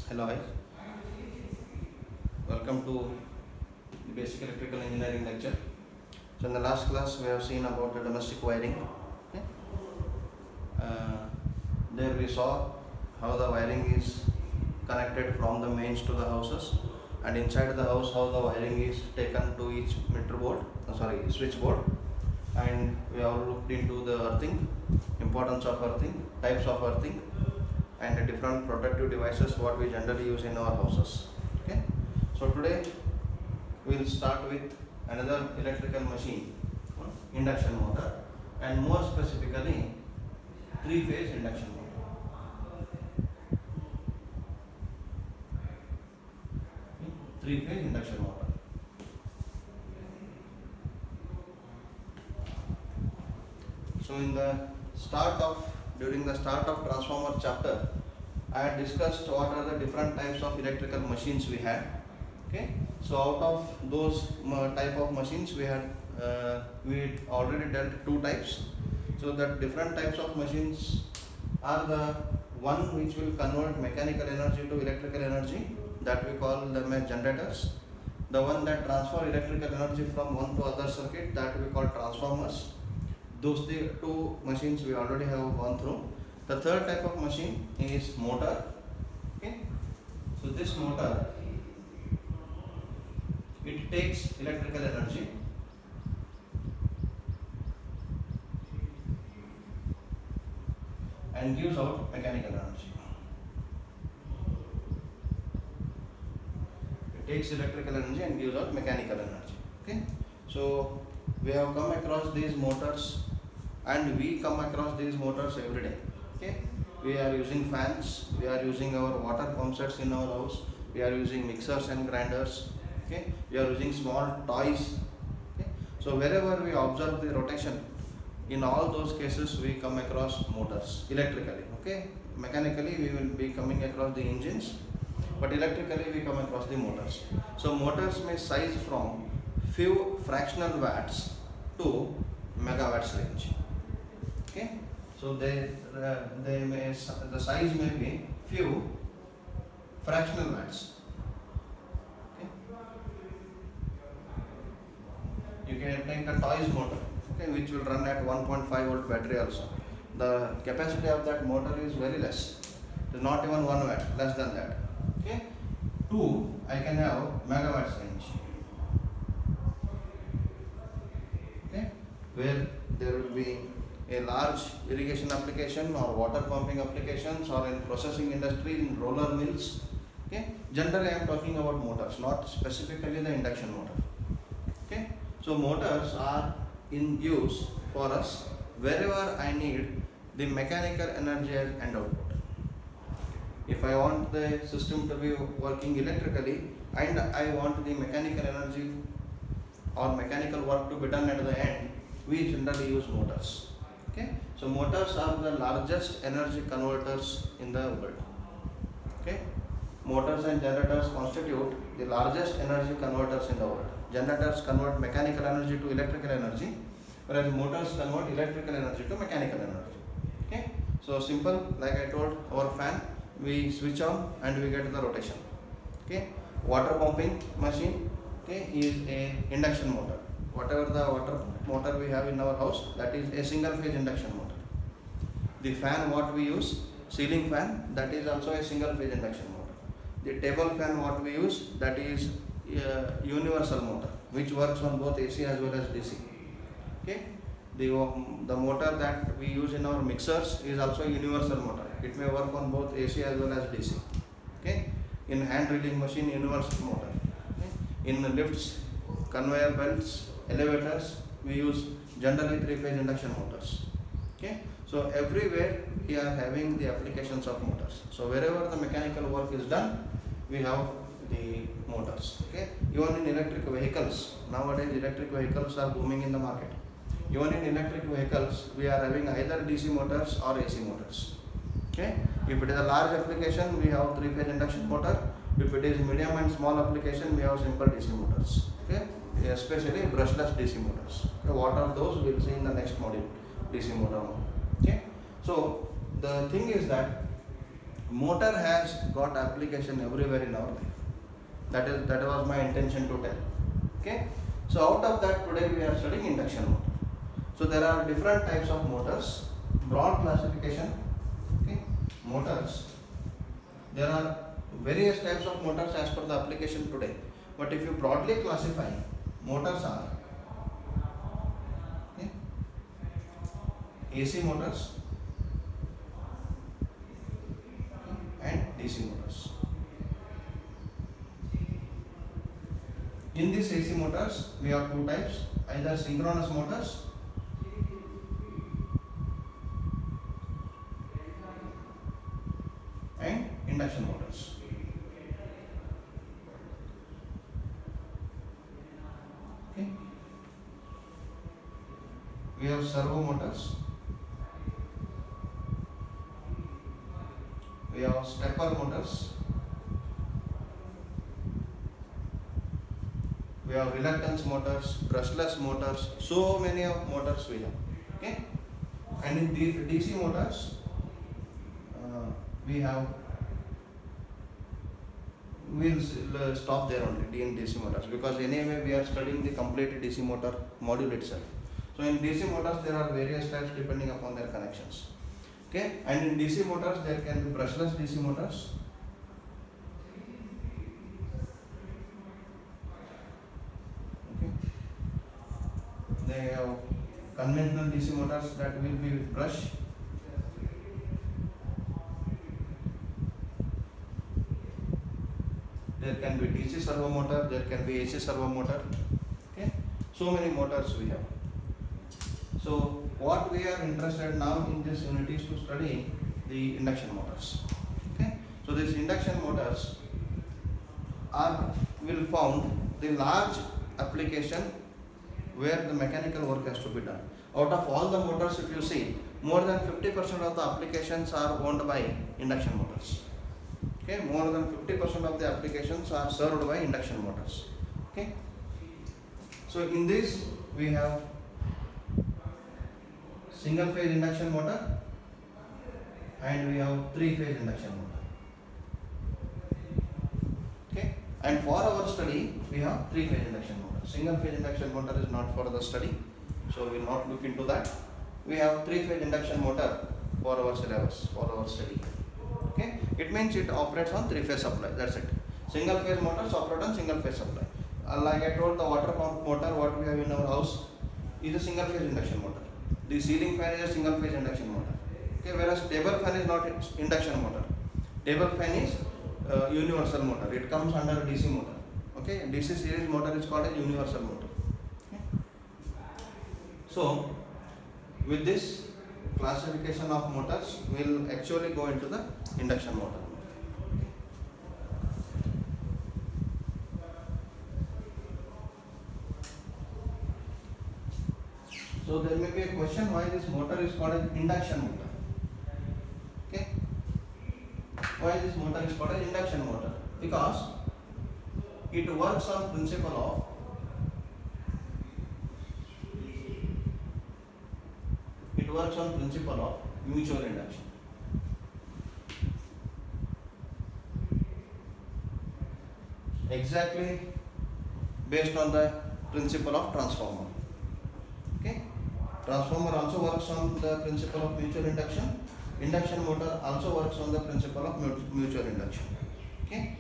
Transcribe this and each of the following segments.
Hello, hi. Welcome to the basic electrical engineering lecture. So in the last class we have seen about the domestic wiring. Okay. There we saw how the wiring is connected from the mains to the houses, and inside the house how the wiring is taken to each meter board, switchboard, and we have looked into the earthing, importance of earthing, types of earthing, and the different protective devices what we generally use in our houses. Okay. So today we will start with another electrical machine, induction motor, and more specifically three-phase induction motor. Three-phase induction motor. So during the start of transformer chapter, I had discussed what are the different types of electrical machines we had. Okay. So out of those type of machines we already dealt two types. So the different types of machines are the one which will convert mechanical energy to electrical energy, that we call them as generators. The one that transfer electrical energy from one to other circuit, that we call transformers. Those two machines we already have gone through. The third type of machine is motor. Okay. So this motor, it takes electrical energy and gives out mechanical energy. It takes electrical energy and gives out mechanical energy. Okay. So we have come across these motors, and we come across these motors every day. Okay. We are using fans, we are using our water pump sets in our house, we are using mixers and grinders. Okay. We are using small toys. Okay. So wherever we observe the rotation, in all those cases we come across motors electrically. Okay. Mechanically we will be coming across the engines, but electrically we come across the motors. So motors may size from few fractional watts to megawatts range. Okay. So the size may be few fractional watts. Okay. You can take a toys motor, okay, which will run at 1.5 volt battery also. The capacity of that motor is very less. It is not even 1 watt, less than that. Okay. 2, I can have megawatts range. Okay. Where there will be a large irrigation application or water pumping applications, or in processing industry, in roller mills. Okay. Generally I am talking about motors, not specifically the induction motor. Okay. So motors are in use for us wherever I need the mechanical energy as end output. If I want the system to be working electrically and I want the mechanical energy or mechanical work to be done at the end, we generally use motors. Okay. So motors are the largest energy converters in the world. Okay. Motors and generators constitute the largest energy converters in the world. Generators convert mechanical energy to electrical energy, whereas motors convert electrical energy to mechanical energy. Okay. So simple, like I told, our fan, we switch on and we get the rotation. Okay. Water pumping machine, okay, is a induction motor. Whatever the water motor we have in our house, that is a single phase induction motor. The fan what we use, ceiling fan, that is also a single phase induction motor. The table fan what we use, that is a universal motor, which works on both AC as well as DC. Okay. The motor that we use in our mixers is also a universal motor. It may work on both AC as well as DC. Okay. In hand drilling machine, universal motor. Okay. In lifts, conveyor belts, elevators, we use generally three-phase induction motors. Okay. So everywhere we are having the applications of motors. So wherever the mechanical work is done, we have the motors. Okay. Even in electric vehicles, nowadays electric vehicles are booming in the market. Even in electric vehicles, we are having either DC motors or AC motors. Okay. If it is a large application, we have three-phase induction motor. If it is medium and small application, we have simple DC motors. Okay. Especially brushless DC motors. Okay. What are those? We will see in the next module. DC motor. Okay. So the thing is that motor has got application everywhere in our life. That was my intention to tell. Okay. So out of that, today we are studying induction motor. So there are different types of motors. Broad classification. Okay. Motors. There are various types of motors as per the application today. But if you broadly classify, motors are, okay, AC motors and DC motors. In these AC motors, we have two types, either synchronous motors and induction motors. Okay. We have servo motors, we have stepper motors, we have reluctance motors, brushless motors, so many of motors we have. Okay. And in the DC motors, we have, we'll stop there only in DC motors, because anyway we are studying the complete DC motor module itself. So in DC motors there are various types depending upon their connections. Okay, and in DC motors there can be brushless DC motors, okay. They have conventional DC motors that will be with brush. There can be DC servo motor, there can be AC servo motor. Okay, so many motors we have. So what we are interested now in this unit is to study the induction motors. Okay, so these induction motors will found the large application where the mechanical work has to be done. Out of all the motors, if you see, more than 50% of the applications are owned by induction motors. Okay, more than 50% of the applications are served by induction motors. Okay, so in this we have single phase induction motor and we have three phase induction motor. Okay, and for our study we have three phase induction motor. Single phase induction motor is not for the study, so we will not look into that. We have three phase induction motor for our syllabus, for our study. Okay, it means it operates on three phase supply, that's it. Single phase motors operate on single phase supply. Like I told, the water pump motor what we have in our house is a single phase induction motor. The ceiling fan is a single phase induction motor. Okay, whereas table fan is not induction motor. Table fan is universal motor. It comes under DC motor. Okay, DC series motor is called a universal motor. Okay. So with this classification of motors, we will actually go into the induction motor. So there may be a question why this motor is called an induction motor. Okay, why this motor is called an induction motor? Because it works on principle of mutual induction. Exactly based on the principle of transformer. Okay, transformer also works on the principle of mutual induction. Induction motor also works on the principle of mutual induction. Okay.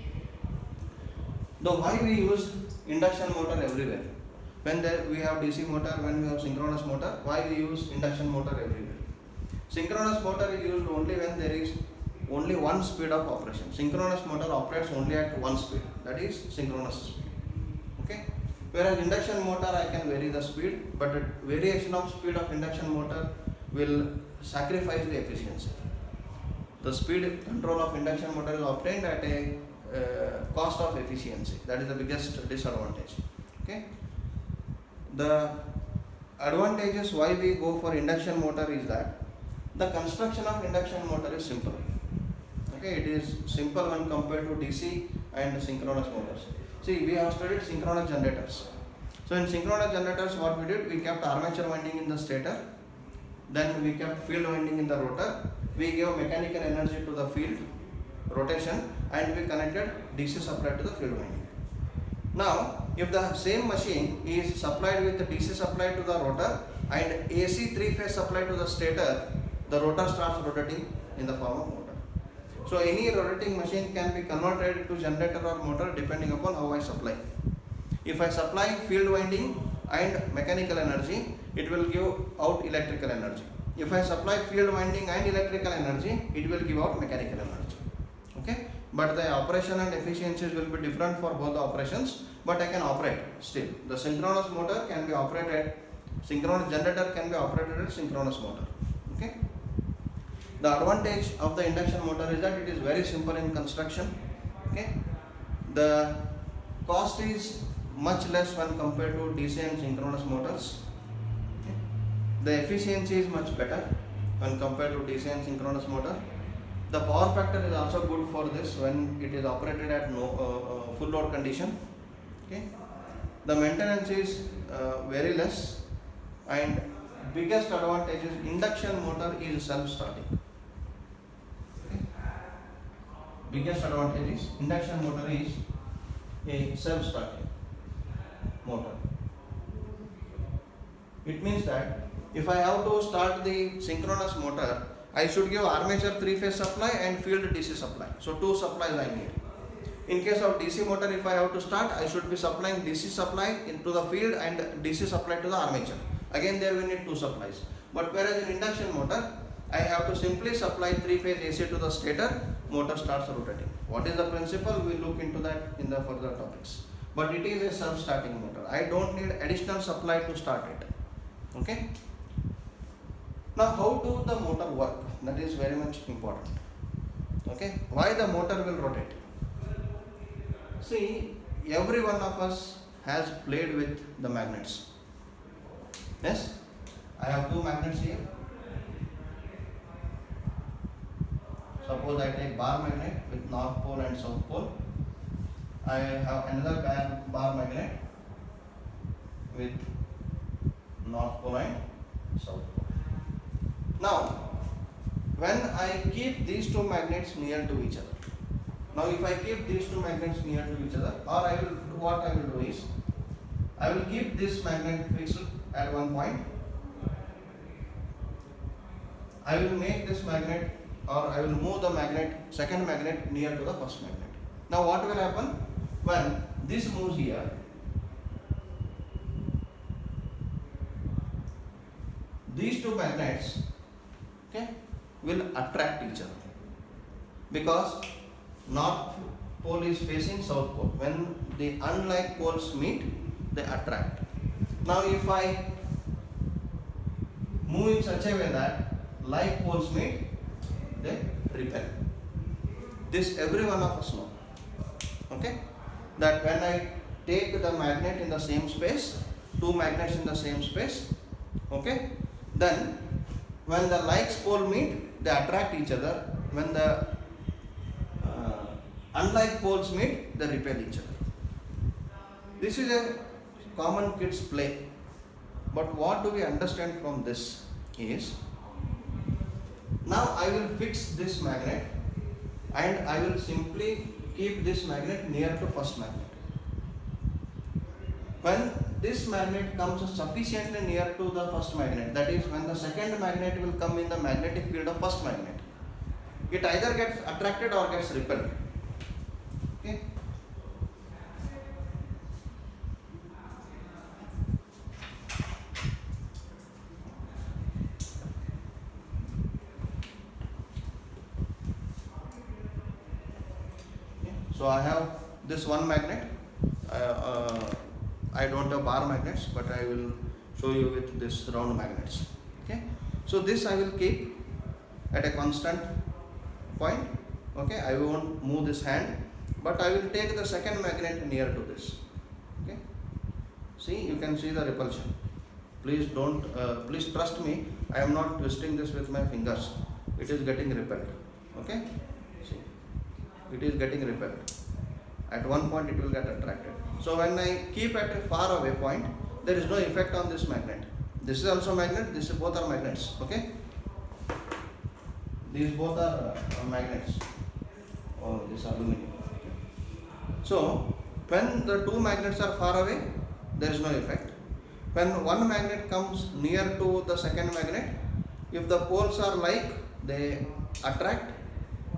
Though why we use induction motor everywhere? When we have DC motor, when we have synchronous motor, why we use induction motor everywhere? Synchronous motor is used only when there is only one speed of operation. Synchronous motor operates only at one speed, that is synchronous speed. Okay. Whereas induction motor I can vary the speed, but variation of speed of induction motor will sacrifice the efficiency. The speed control of induction motor is obtained at a cost of efficiency. That is the biggest disadvantage. Okay. The advantages why we go for induction motor is that the construction of induction motor is simple. Okay, it is simple when compared to DC and synchronous motors. See, we have studied synchronous generators. So in synchronous generators, what we did, we kept armature winding in the stator, then we kept field winding in the rotor. We gave mechanical energy to the field, rotation and we connected DC supply to the field winding. Now, if the same machine is supplied with the DC supply to the rotor and AC 3-phase supply to the stator, the rotor starts rotating in the form of motor. So, any rotating machine can be converted to generator or motor depending upon how I supply. If I supply field winding and mechanical energy, it will give out electrical energy. If I supply field winding and electrical energy, it will give out mechanical energy. Okay, but the operation and efficiencies will be different for both the operations, but I can operate still. The synchronous motor can be operated, synchronous generator can be operated at synchronous motor. Okay, the advantage of the induction motor is that it is very simple in construction. Okay, the cost is much less when compared to DC and synchronous motors. Okay. The efficiency is much better when compared to DC and synchronous motor. The power factor is also good for this when it is operated at full load condition. Okay. The maintenance is very less, and biggest advantage is induction motor is self-starting. Okay. Biggest advantage is induction motor is a self-starting motor. It means that if I have to start the synchronous motor, I should give armature 3-phase supply and field DC supply. So 2 supplies I need. In case of DC motor, if I have to start, I should be supplying DC supply into the field and DC supply to the armature. Again there we need 2 supplies. But whereas in induction motor, I have to simply supply 3-phase AC to the stator, motor starts rotating. What is the principle? We will look into that in the further topics. But it is a self-starting motor. I don't need additional supply to start it. Okay. Now, how do the motor work? That is very much important. Okay. Why the motor will rotate? See, every one of us has played with the magnets. Yes. I have 2 magnets here. Suppose I take bar magnet with north pole and south pole. I have another bar magnet with north pole and south pole. Now, when I keep these 2 magnets near to each other, now if I keep these 2 magnets near to each other, or what I will do is, I will keep this magnet fixed at one point. I will make this magnet, or I will move the magnet, second magnet near to the first magnet. Now what will happen? When this moves here, these 2 magnets, okay, will attract each other because north pole is facing south pole. When the unlike poles meet, they attract. Now if I move in such a way that like poles meet, they repel. This every one of us know. Okay, that when I take the magnet in the same space, 2 magnets in the same space, okay, then when the like pole meet, they attract each other. When the unlike poles meet, they repel each other. This is a common kids play. But what do we understand from this is, now I will fix this magnet and I will simply keep this magnet near to first magnet. When this magnet comes sufficiently near to the first magnet, that is when the second magnet will come in the magnetic field of first magnet, it either gets attracted or gets repelled. Okay. So I have this one magnet. I don't have bar magnets, but I will show you with this round magnets. Okay. So this I will keep at a constant point. Okay. I won't move this hand, but I will take the second magnet near to this. Okay. See, you can see the repulsion. Please don't. Please trust me. I am not twisting this with my fingers. It is getting repelled. Okay. See, it is getting repelled. At one point it will get attracted. So when I keep at a far away point, there is no effect on this magnet. This is also magnet, this is both are magnets. Okay. These both are magnets. or this aluminum. So when the two magnets are far away, there is no effect. When one magnet comes near to the second magnet, if the poles are like, they attract.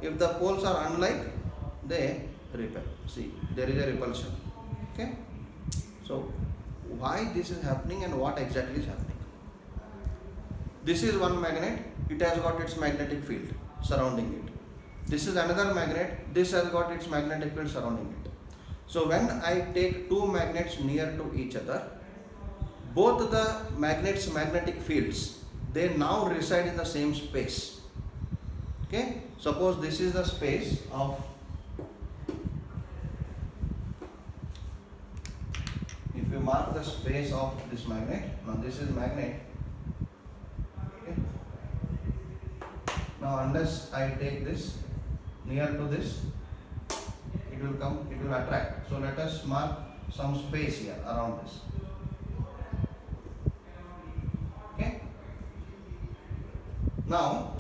If the poles are unlike, they repel. See, there is a repulsion. Okay. So why this is happening and what exactly is happening? This is one magnet. It has got its magnetic field surrounding it. This is another magnet. This has got its magnetic field surrounding it. So when I take two magnets near to each other, both the magnets' magnetic fields, they now reside in the same space. Okay, suppose this is the space of, if you mark the space of this magnet, now this is magnet. Okay, now unless I take this near to this, it will come, it will attract. So let us mark some space here around this. Okay, now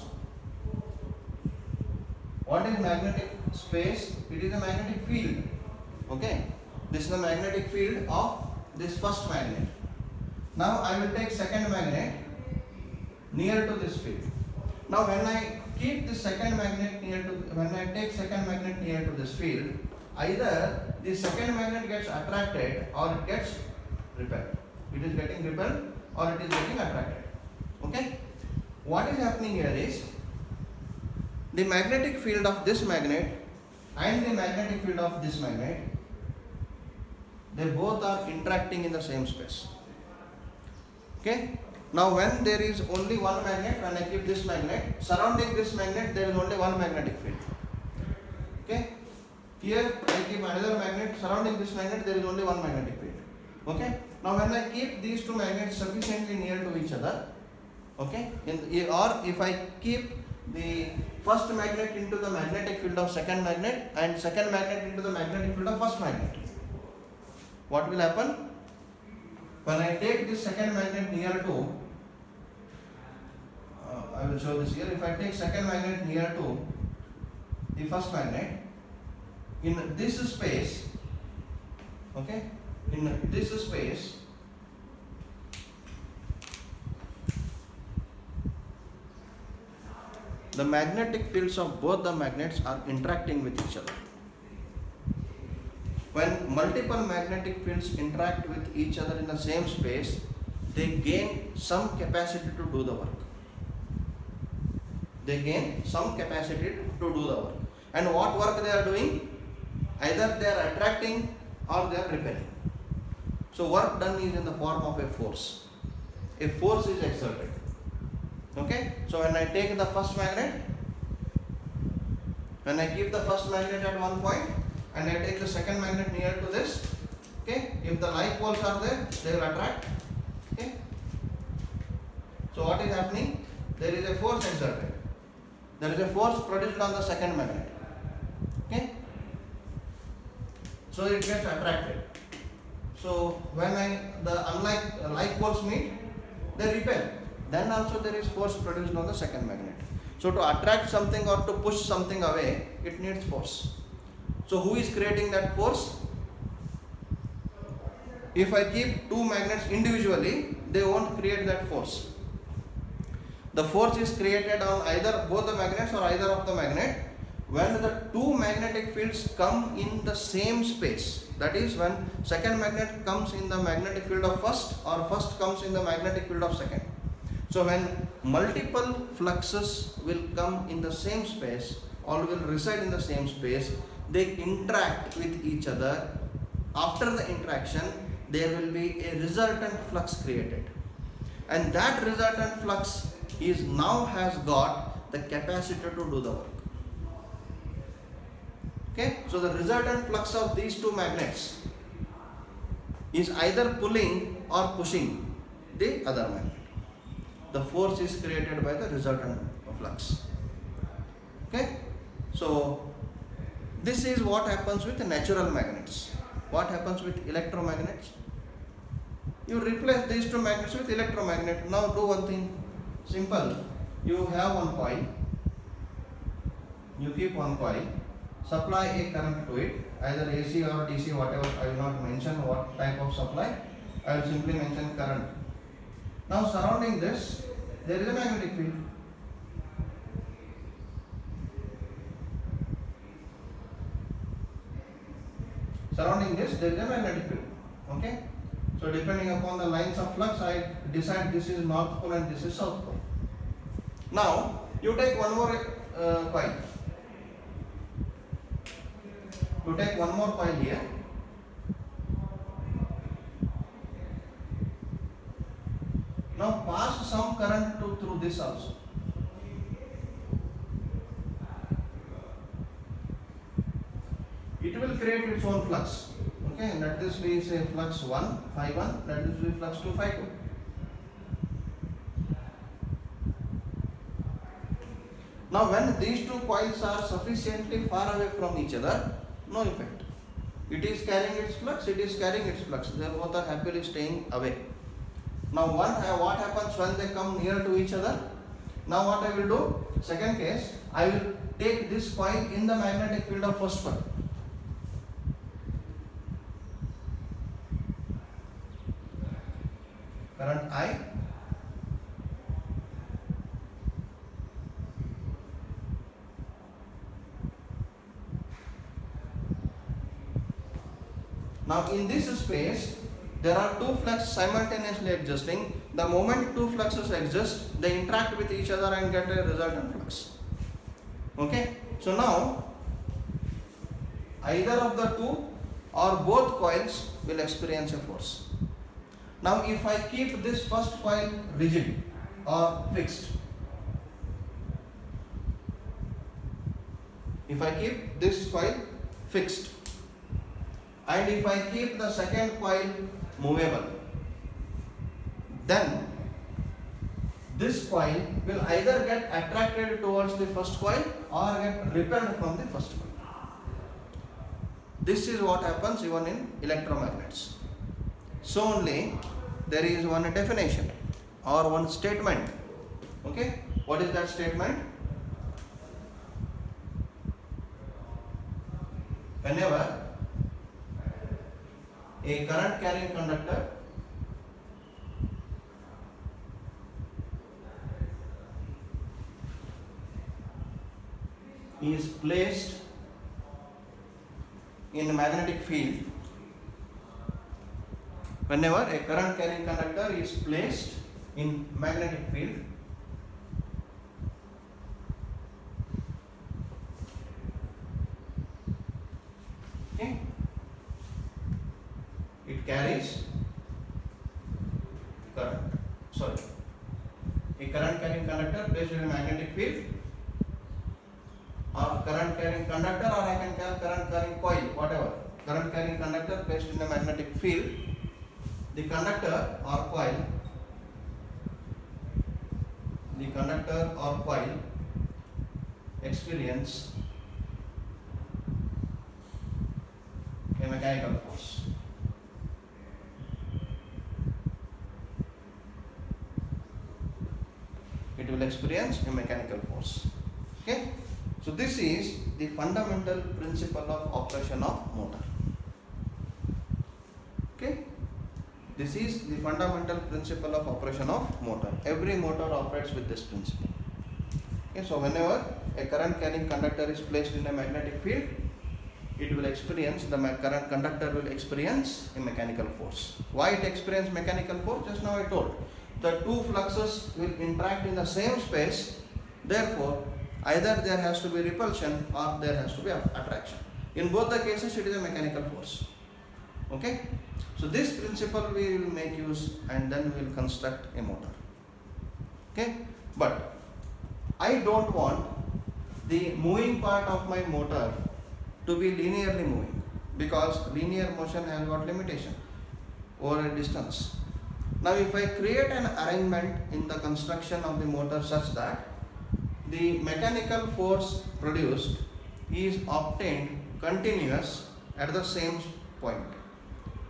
what is magnetic space? It is a magnetic field. Okay, this is the magnetic field of this first magnet. Now I will take second magnet near to this field. Now when I keep this second magnet near to, when I take second magnet near to this field, either the second magnet gets attracted or it gets repelled. It is getting repelled or it is getting attracted. Okay, what is happening here is, the magnetic field of this magnet and the magnetic field of this magnet, they both are interacting in the same space. Okay, now when there is only one magnet, when I keep this magnet, surrounding this magnet there is only one magnetic field. Okay, here I keep another magnet, surrounding this magnet there is only one magnetic field. Okay, now when I keep these two magnets sufficiently near to each other, okay, or if I keep the first magnet into the magnetic field of second magnet and second magnet into the magnetic field of first magnet, what will happen? When I take this second magnet near to, I will show this here. If I take second magnet near to the first magnet, in this space, okay, in this space, the magnetic fields of both the magnets are interacting with each other. When multiple magnetic fields interact with each other in the same space, they gain some capacity to do the work. They gain some capacity to do the work. And what work they are doing? Either they are attracting or they are repelling. So work done is in the form of a force. A force is exerted. Okay, so when I take the first magnet, when I keep the first magnet at one point and I take the second magnet near to this, okay, if the like poles are there, they will attract. Okay, so what is happening? There is a force exerted. There is a force produced on the second magnet. Okay, so it gets attracted. So when the unlike like poles meet, they repel. Then also there is force produced on the second magnet. So to attract something or to push something away, it needs force. So who is creating that force? If I keep two magnets individually, they won't create that force. The force is created on either both the magnets or either of the magnet when the two magnetic fields come in the same space. That is, when second magnet comes in the magnetic field of first or first comes in the magnetic field of second. So when multiple fluxes will come in the same space or will reside in the same space, they interact with each other. After the interaction, there will be a resultant flux created. And that resultant flux is now has got the capacity to do the work. Okay, so the resultant flux of these two magnets is either pulling or pushing the other magnet. The force is created by the resultant flux. Okay, so this is what happens with natural magnets. What happens with electromagnets? You replace these two magnets with electromagnet. Now do one thing simple. You have one coil. You keep one coil. supply a current to it, either AC or DC, whatever. I will not mention what type of supply, I will simply mention current. Now surrounding this, there is a magnetic field. Surrounding this, there is a magnetic field. Okay. So depending upon the lines of flux, I decide this is north pole and this is south pole. Now you take one more coil. You take one more coil here. Now pass some current through this also. It will create its own flux. Okay, let this be say flux 1, phi 1, let this be flux 2, phi 2. Now when these two coils are sufficiently far away from each other, no effect. It is carrying its flux, it is carrying its flux. They both are happily staying away. Now what happens when they come near to each other? Now what I will do? Second case, I will take this coil in the magnetic field of first coil. Current I. Now in this space, there are two fluxes simultaneously existing. The moment two fluxes exist, they interact with each other and get a resultant flux. Okay. So now, either of the two or both coils will experience a force. Now if I keep this first coil rigid or fixed, if I keep this coil fixed, and if I keep the second coil movable, then this coil will either get attracted towards the first coil or get repelled from the first coil. This is what happens even in electromagnets. So only there is one definition or one statement. Okay, what is that statement? Whenever a current carrying conductor is placed in a magnetic field, whenever a current carrying conductor is placed in magnetic field, okay, it carries current. Sorry, a current carrying conductor placed in a magnetic field, or current carrying conductor, or I can call current carrying coil, whatever. Current carrying conductor placed in a magnetic field, the conductor or coil experience a mechanical force. It will experience a mechanical force. Okay. So this is the fundamental principle of operation of motor. Okay. This is the fundamental principle of operation of motor. Every motor operates with this principle. Okay. So whenever a current carrying conductor is placed in a magnetic field, it will experience, the current conductor will experience a mechanical force. Why it experiences mechanical force? Just now I told. The two fluxes will interact in the same space, therefore either there has to be repulsion or there has to be attraction. In both the cases it is a mechanical force. Okay. So this principle we will make use, and then we will construct a motor. Okay. But I don't want the moving part of my motor to be linearly moving, because linear motion has got limitation over a distance. Now if I create an arrangement in the construction of the motor such that the mechanical force produced is obtained continuous at the same point,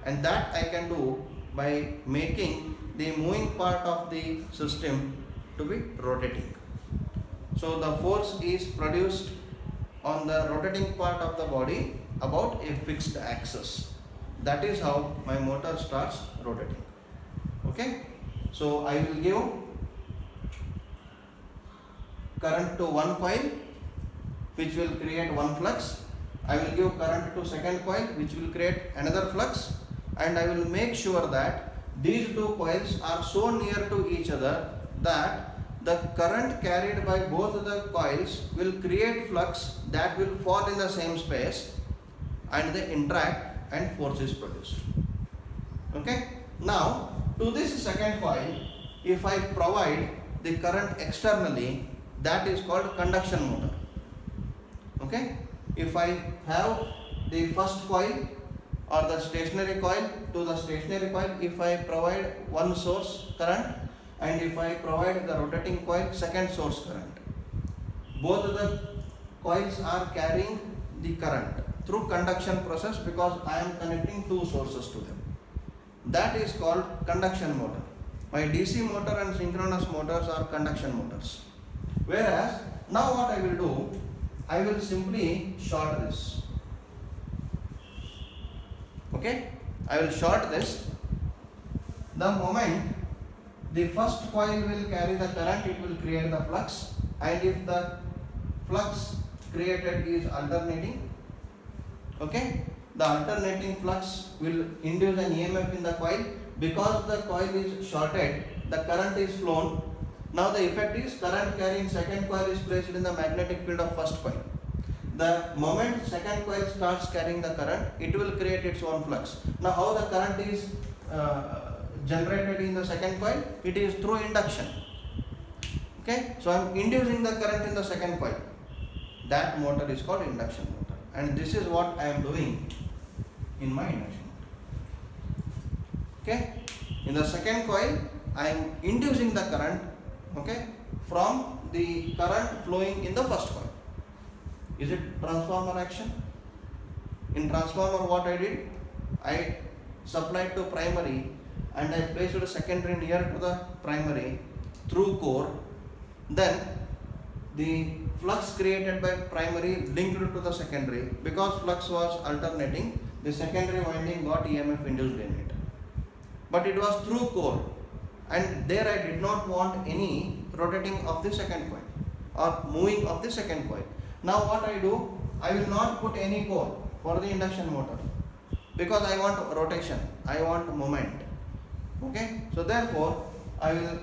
and that I can do by making the moving part of the system to be rotating. So the force is produced on the rotating part of the body about a fixed axis. That is how my motor starts rotating. Okay, so I will give current to one coil which will create one flux. I will give current to second coil which will create another flux, and I will make sure that these two coils are so near to each other that the current carried by both the coils will create flux that will fall in the same space, and they interact and force is produced. Okay, now to this second coil, if I provide the current externally, that is called conduction motor. Okay, if I have the first coil or the stationary coil, to the stationary coil if I provide one source current, and if I provide the rotating coil second source current, both the coils are carrying the current through conduction process because I am connecting two sources to them. That is called conduction motor. My DC motor and synchronous motors are conduction motors. Whereas now what I will do, I will simply short this. Okay, I will short this. The moment the first coil will carry the current, it will create the flux, and if the flux created is alternating, okay, the alternating flux will induce an EMF in the coil. Because the coil is shorted, the current is flown. Now the effect is current carrying second coil is placed in the magnetic field of first coil. The moment second coil starts carrying the current, it will create its own flux. Now how the current is generated in the second coil? It is through induction. Okay, so I am inducing the current in the second coil. That motor is called induction motor, and this is what I am doing in my induction motor. Okay, in the second coil I am inducing the current, okay, from the current flowing in the first coil. Is it transformer action? In transformer what I did, I supplied to primary and I placed a secondary near to the primary through core. Then the flux created by primary linked to the secondary. Because flux was alternating, the secondary winding got EMF induced in it. But it was through core, and there I did not want any rotating of the second coil or moving of the second coil. Now what I do, I will not put any core for the induction motor because I want rotation, I want moment. Okay, so therefore I will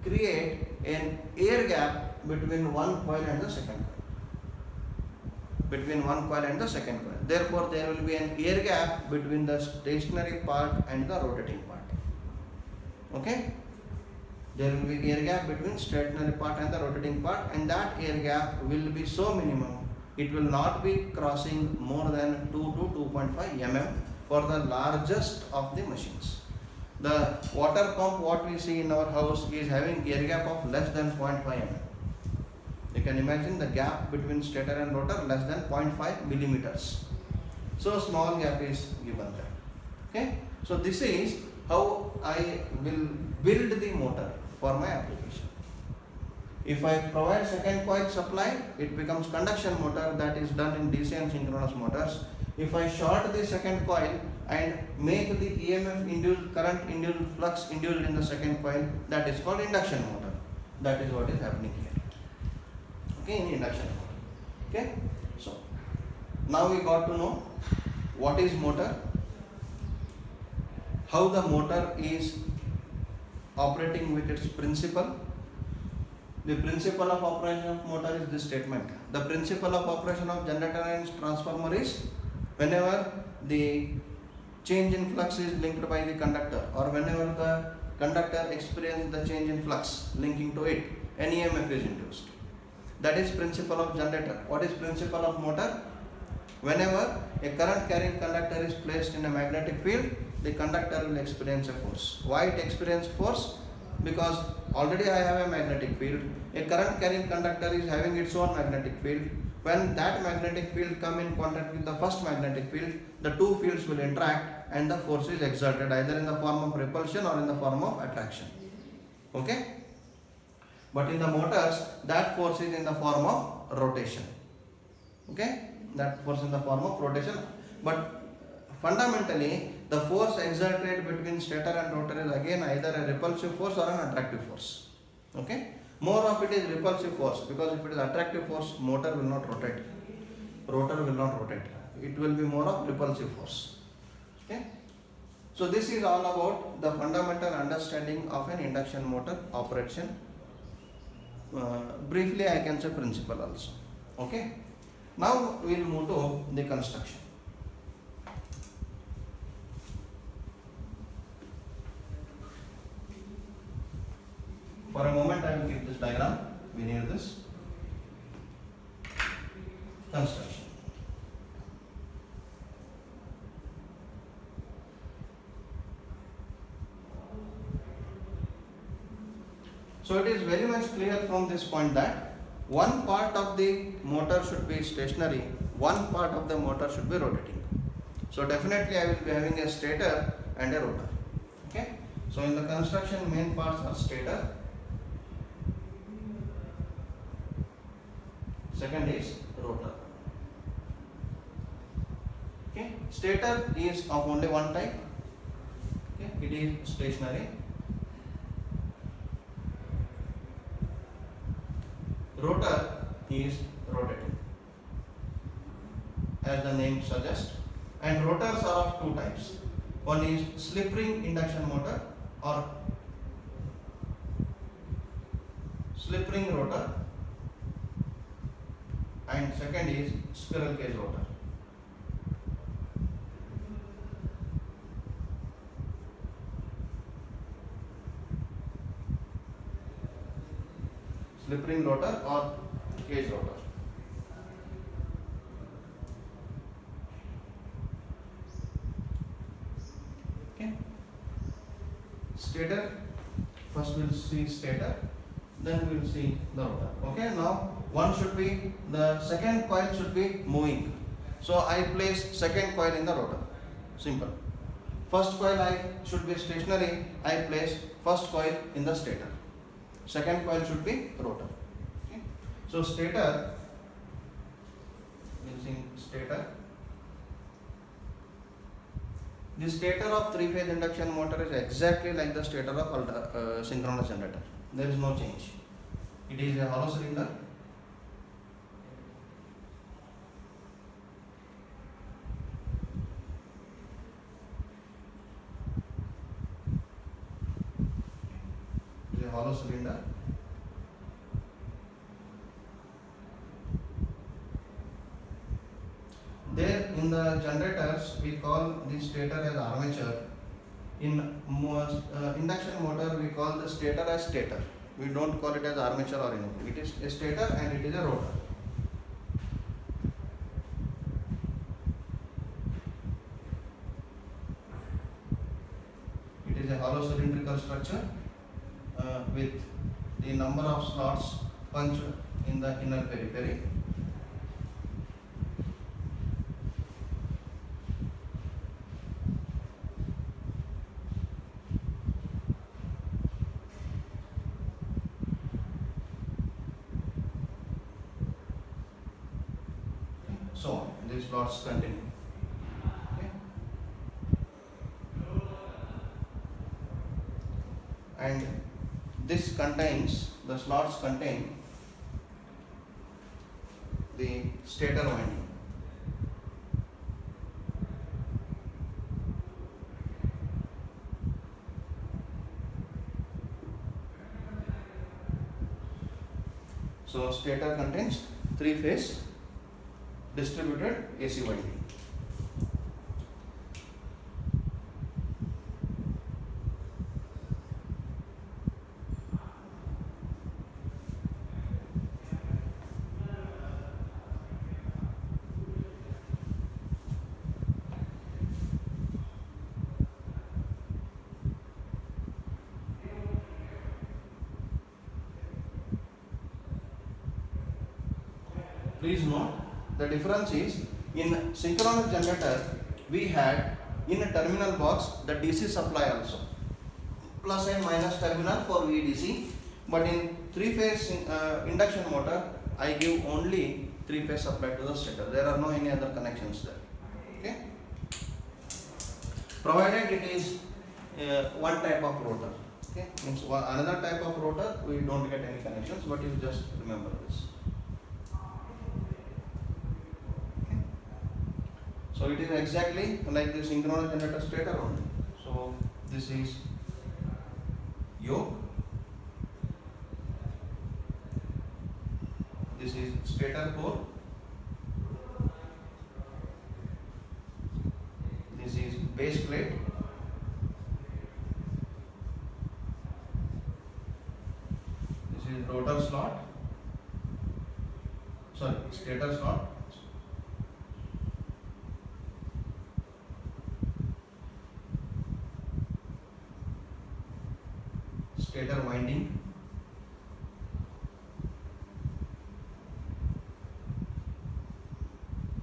create an air gap between one coil and the second coil. Between one coil and the second coil. Therefore there will be an air gap between the stationary part and the rotating part. Okay, there will be air gap between stationary part and the rotating part, and that air gap will be so minimum, it will not be crossing more than 2 to 2.5 mm for the largest of the machines. The water pump what we see in our house is having air gap of less than 0.5 mm. You can imagine the gap between stator and rotor less than 0.5 millimeters. So small gap is given there. Okay, so this is how I will build the motor for my application. If I provide second coil supply, it becomes conduction motor, that is done in DC and synchronous motors. If I short the second coil and make the EMF induced, current induced, flux induced in the second coil, that is called induction motor. That is what is happening here. Okay, in induction motor. Okay, so now we got to know what is motor, how the motor is operating with its principle. The principle of operation of motor is this statement. The principle of operation of generator and transformer is whenever the change in flux is linked by the conductor, or whenever the conductor experiences the change in flux linking to it, an EMF is induced. That is principle of generator. What is principle of motor? Whenever a current carrying conductor is placed in a magnetic field, the conductor will experience a force. Why it experiences force? Because already I have a magnetic field. A current carrying conductor is having its own magnetic field. When that magnetic field come in contact with the first magnetic field, the two fields will interact and the force is exerted either in the form of repulsion or in the form of attraction. Okay? But in the motors, that force is in the form of rotation. Okay? Okay, that force in the form of rotation. But fundamentally, the force exerted between stator and rotor is again either a repulsive force or an attractive force. Okay, more of it is repulsive force, because if it is attractive force, motor will not rotate, rotor will not rotate. It will be more of repulsive force. Okay. So this is all about the fundamental understanding of an induction motor operation. Briefly, I can say principle also. Okay. Now we will move to the construction. For a moment, I will keep this diagram. We need this construction. So it is very much clear from this point that one part of the motor should be stationary, one part of the motor should be rotating. So definitely I will be having a stator and a rotor. Okay. So in the construction, main parts are stator, second is rotor. Okay. Stator is of only one type. Okay. It is stationary. Rotor is rotating, as the name suggests, and rotors are of two types. One is slip ring induction motor or slip ring rotor, and second is squirrel cage rotor. Slip ring rotor or cage rotor. Okay. Stator, first we will see stator, then we will see the rotor. Okay. Now one should be, the second coil should be moving. So I place second coil in the rotor. Simple. First coil should be stationary. I place first coil in the stator. Second coil should be rotor. Okay. So stator, using stator, the stator of three-phase induction motor is exactly like the stator of synchronous generator. There is no change. It is a hollow cylinder. It is a hollow cylinder. There in the generators we call the stator as armature. In induction motor we call the stator as stator. We don't call it as armature or anything. It is a stator and it is a rotor. It is a hollow cylindrical structure with the number of slots punched in the inner periphery. So on, these slots continue. Okay. And this contains, the slots contain the stator winding. So stator contains three-phase distributed AC winding. Please note, the difference is, in synchronous generator we had in a terminal box the DC supply also, plus and minus terminal for VDC, but in three-phase induction motor I give only three-phase supply to the stator. There are no any other connections there. Okay. Provided it is one type of rotor. Okay. Means another type of rotor we don't get any connections, but you just remember this. Okay. So it is exactly like the synchronous generator stator only. So this is yoke. This is stator core. This is base plate. This is rotor slot. Sorry, stator slot. Stator winding.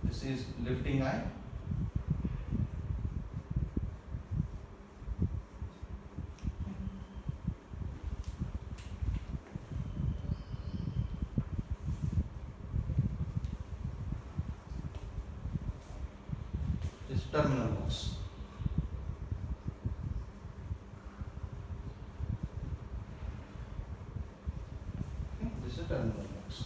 This is lifting eye. This terminal box. Okay, this is terminal box.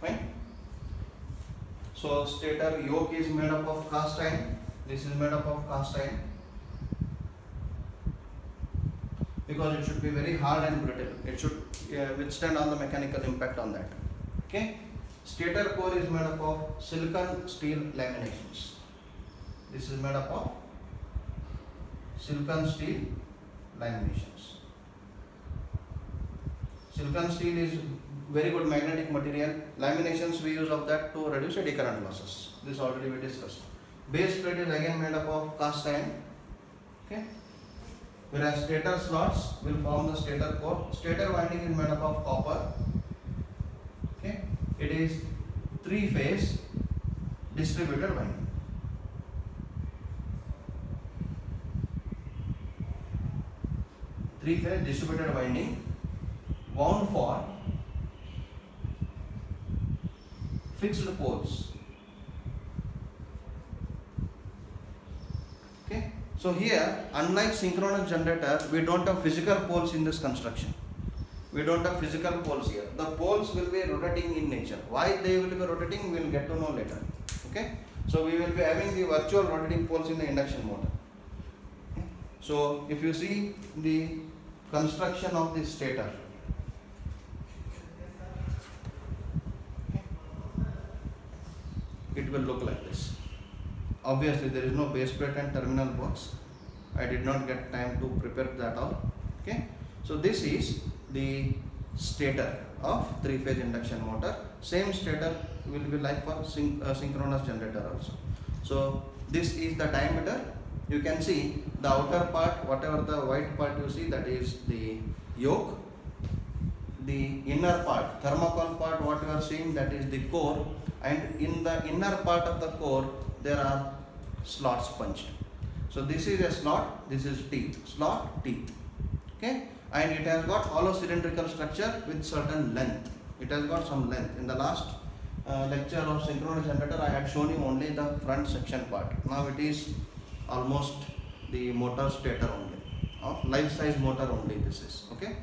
Fine. So stator yoke is made up of cast iron. This is made up of cast iron because it should be very hard and brittle. It should withstand all the mechanical impact on that. Okay. Stator core is made up of silicon steel laminations. This is made up of silicon steel laminations. Silicon steel is very good magnetic material. Laminations we use of that to reduce eddy current losses. This already we discussed. Base plate is again made up of cast iron. Okay. Whereas stator slots will form the stator core. Stator winding is made up of copper. Okay. It is three-phase distributed winding. Three-phase distributed winding wound for fixed poles. Okay. So here, unlike synchronous generator, we don't have physical poles in this construction. We don't have physical poles here. The poles will be rotating in nature. Why they will be rotating, we will get to know later. Okay. So we will be having the virtual rotating poles in the induction motor. Okay. So if you see the construction of the stator, it will look like this. Obviously there is no base plate and terminal box. I did not get time to prepare that all. Okay. So this is the stator of three-phase induction motor. Same stator will be like for synchronous generator also. So this is the diameter. You can see the outer part, whatever the white part you see, that is the yoke. The inner part, thermocol part, what you are seeing, that is the core, and in the inner part of the core there are slots punched. So this is a slot, this is teeth, slot, teeth. Okay, and it has got hollow cylindrical structure with certain length. It has got some length. In the last lecture of synchronous generator, I had shown you only the front section part. Now it is almost the motor stator only, of life size motor only this is. Okay.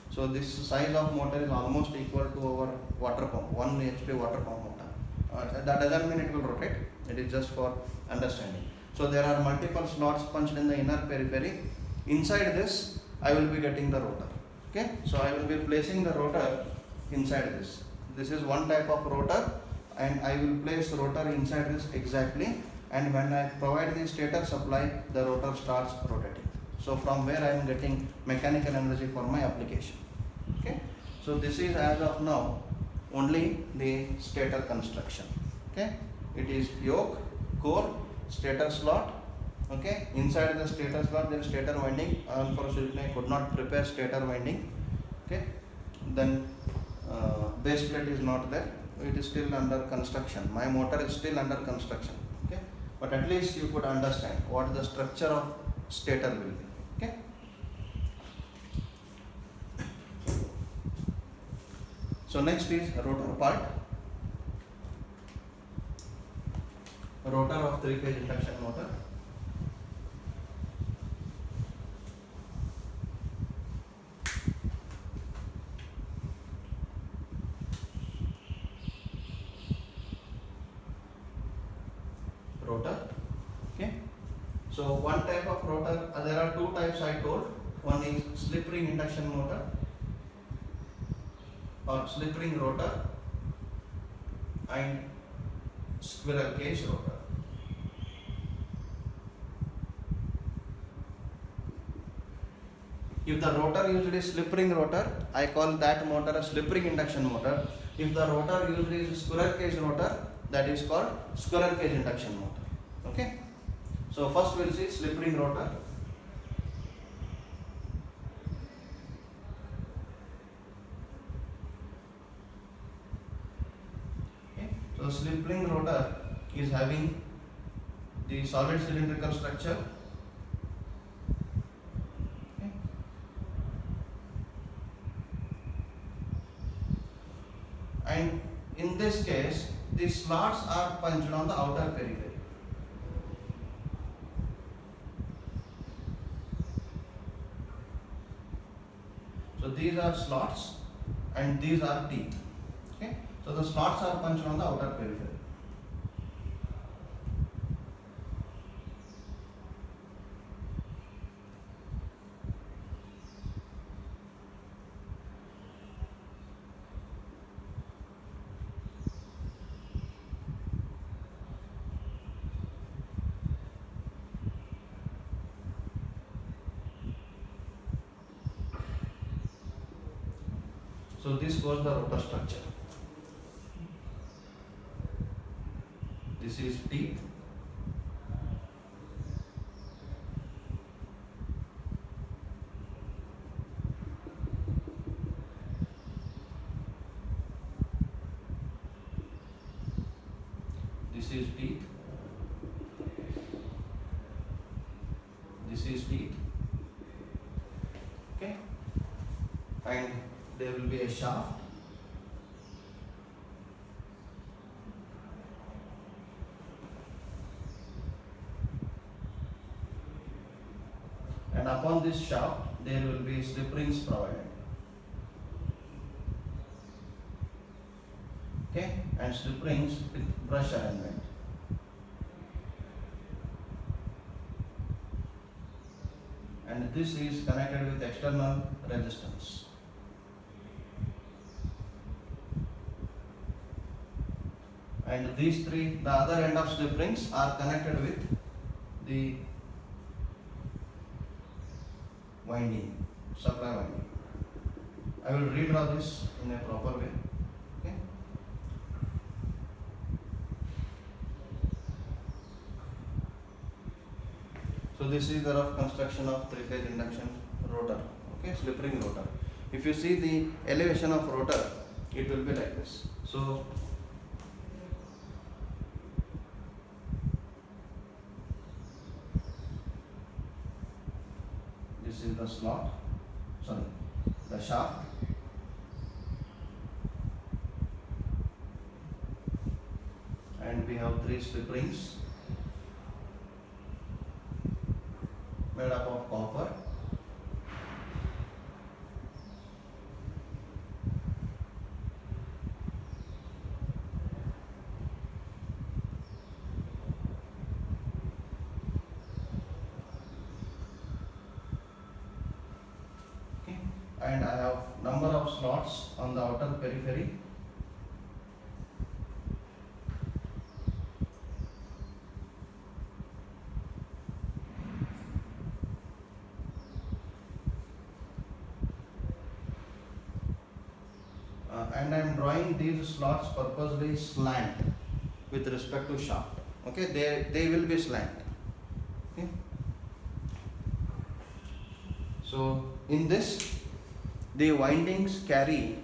So this size of motor is almost equal to our water pump, 1 HP water pump motor. That doesn't mean it will rotate. It is just for understanding. So there are multiple slots punched in the inner periphery. Inside this, I will be getting the rotor. Okay. So I will be placing the rotor inside this. This is one type of rotor, and I will place rotor inside this exactly. And when I provide the stator supply, the rotor starts rotating. So from where I am getting mechanical energy for my application. Okay. So this is as of now only the stator construction. Okay. It is yoke, core, stator slot. Okay. Inside the stator slot there is stator winding. Unfortunately I could not prepare stator winding. Okay. Then base plate is not there. It is still under construction. My motor is still under construction. Okay. But at least you could understand what the structure of stator will be. Okay. So next is rotor part. Rotor of 3-phase induction motor. Rotor. Okay. So one type of rotor, there are two types I told. One is slip ring induction motor or slip ring rotor and squirrel cage rotor. If the rotor usually is slip ring rotor, I call that motor a slip ring induction motor. If the rotor usually is squirrel cage rotor, that is called squirrel cage induction motor. Okay. So first we'll see slip ring rotor. Okay. So slip ring rotor is having the solid cylindrical structure. Okay. And in this case, the slots are punched on the outer periphery. So these are slots and these are teeth. Okay. So the slots are punched on the outer periphery. So this was the rotor structure. This is teeth. This is teeth. This is teeth. Okay. And there will be a shaft. And upon this shaft, there will be slip rings provided. Okay, and slip rings with brush alignment. And this is connected with external resistance. And these three, the other end of slip rings are connected with the winding, supply winding. I will redraw this in a proper way. Okay. So this is the rough construction of 3-phase induction rotor. Okay, slip ring rotor. If you see the elevation of rotor, it will be like this. So this is the slot, sorry, the shaft. And we have 3 slip rings made up of copper. Okay. And I have number of slots on the outer periphery. And I am drawing these slots purposely slant with respect to shaft. Okay, they will be slant. Okay. So in this, the windings carry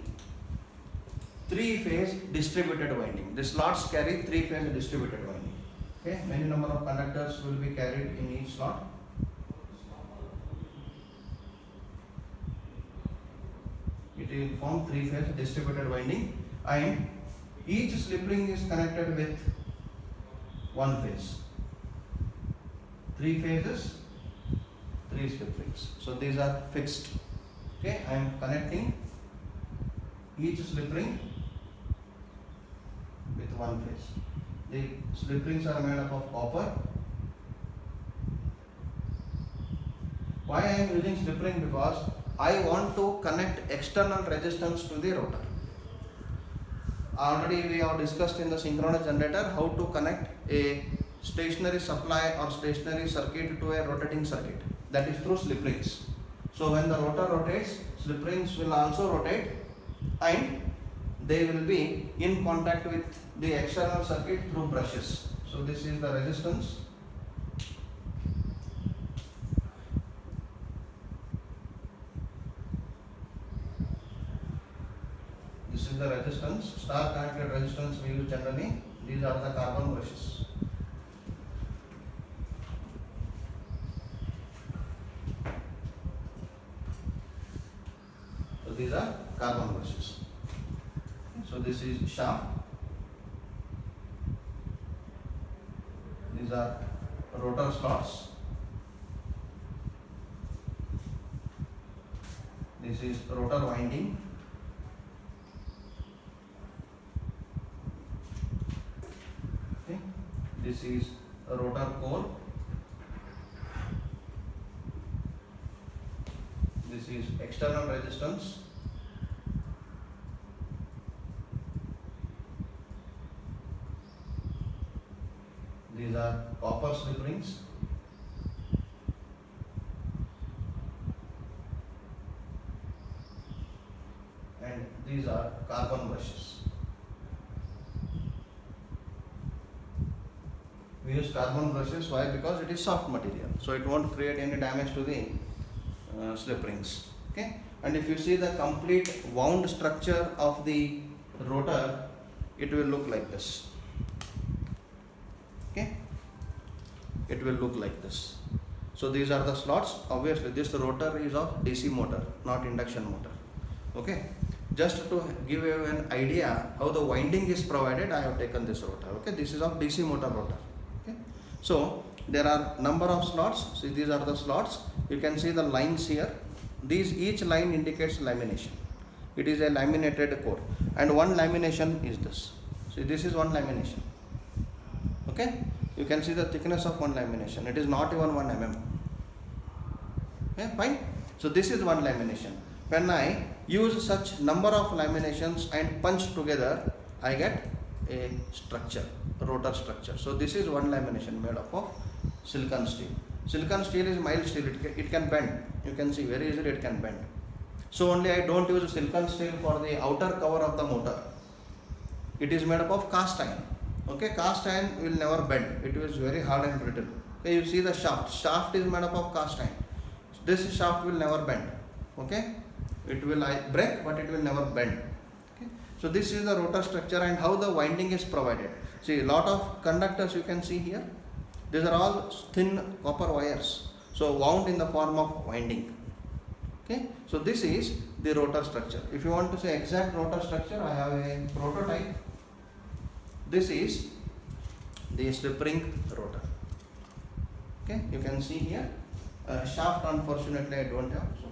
3-phase distributed winding. The slots carry 3-phase distributed winding. Okay, many number of conductors will be carried in each slot. It will form three-phase distributed winding, and each slip ring is connected with one phase. Three phases, three slip rings. So these are fixed. Okay, I am connecting each slip ring with one phase. The slip rings are made up of copper. Why I am using slip ring? Because I want to connect external resistance to the rotor. Already we have discussed in the synchronous generator how to connect a stationary supply or stationary circuit to a rotating circuit, that is through slip rings. So when the rotor rotates, slip rings will also rotate and they will be in contact with the external circuit through brushes. So this is the resistance. This is the resistance, star connected resistance we use generally. These are the carbon brushes. So these are carbon brushes. So this is shaft. These are rotor slots. This is rotor winding. Okay. This is a rotor core. This is external resistance. These are copper slip rings. And these are carbon brushes. We use carbon brushes. Why? Because it is soft material, so it won't create any damage to the slip rings. Okay, and if you see the complete wound structure of the rotor, it will look like this. Okay, it will look like this. So these are the slots. Obviously this rotor is of DC motor, not induction motor. Okay, just to give you an idea how the winding is provided, I have taken this rotor. Okay, this is of DC motor rotor. Okay, so there are number of slots. See, these are the slots. You can see the lines here. These each line indicates lamination. It is a laminated core, and one lamination is this. See, this is one lamination. Okay, you can see the thickness of one lamination. It is not even 1 mm. Okay, fine. So this is one lamination. When I use such number of laminations and punch together, I get a structure, rotor structure. So this is one lamination made up of silicon steel. Silicon steel is mild steel. It can bend. You can see very easily it can bend. So only I don't use silicon steel for the outer cover of the motor. It is made up of cast iron. Okay, cast iron will never bend. It is very hard and brittle. Okay, you see the shaft. Shaft is made up of cast iron. This shaft will never bend. Okay, it will break, but it will never bend. Okay, so this is the rotor structure and how the winding is provided. See, a lot of conductors you can see here. These are all thin copper wires. So wound in the form of winding. Okay, so this is the rotor structure. If you want to say exact rotor structure, I have a prototype. This is the slip ring rotor. Okay, you can see here. Shaft, unfortunately, I don't have. So